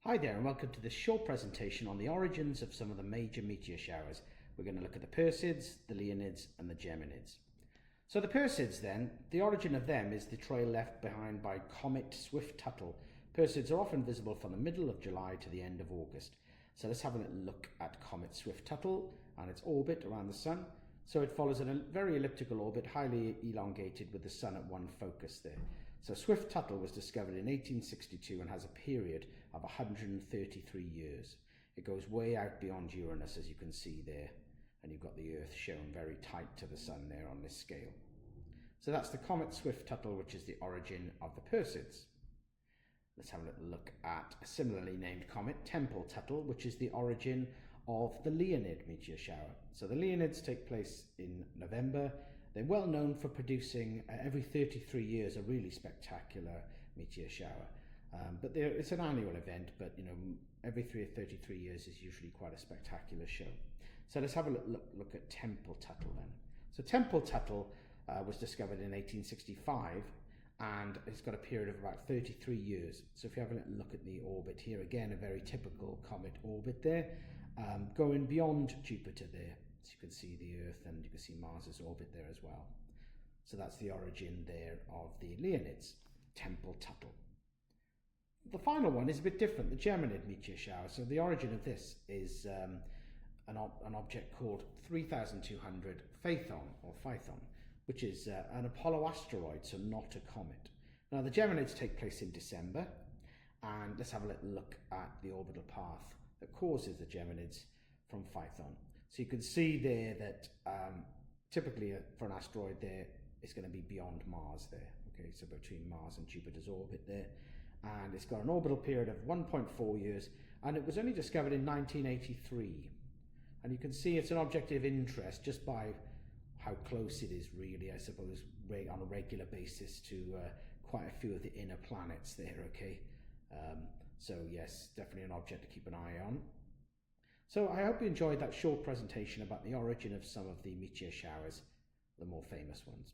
Hi there and welcome to this short presentation on the origins of some of the major meteor showers. We're going to look at the Perseids, the Leonids and the Geminids. So the Perseids then, the origin of them is the trail left behind by comet Swift-Tuttle. Perseids are often visible from the middle of July to the end of August. So let's have a little look at comet Swift-Tuttle and its orbit around the Sun. So it follows a very elliptical orbit, highly elongated with the Sun at one focus there. So Swift-Tuttle was discovered in 1862 and has a period of 133 years. It goes way out beyond Uranus, as you can see there, and you've got the Earth shown very tight to the Sun there on this scale. So that's the comet Swift-Tuttle, which is the origin of the Perseids. Let's have a little look at a similarly named comet, Tempel-Tuttle, which is the origin of the Leonid meteor shower. So the Leonids take place in November. They're well known for producing every 33 years a really spectacular meteor shower. But it's an annual event, but every 33 years is usually quite a spectacular show. So let's have a look at Tempel-Tuttle then. So Tempel-Tuttle was discovered in 1865 and it's got a period of about 33 years. So if you have a little look at the orbit here, again a very typical comet orbit there, going beyond Jupiter there. So you can see the Earth and you can see Mars's orbit there as well. So that's the origin there of the Leonids, Tempel-Tuttle. The final one is a bit different, the Geminid meteor shower. So the origin of this is an object called 3200 Phaethon, which is an Apollo asteroid, so not a comet. Now the Geminids take place in December, and let's have a little look at the orbital path that causes the Geminids from Phaethon. So you can see there that typically for an asteroid there, it's going to be beyond Mars there. Okay, so between Mars and Jupiter's orbit there. And it's got an orbital period of 1.4 years, and it was only discovered in 1983. And you can see it's an object of interest just by how close it is really, I suppose, on a regular basis to quite a few of the inner planets there, okay? So yes, definitely an object to keep an eye on. So I hope you enjoyed that short presentation about the origin of some of the meteor showers, the more famous ones.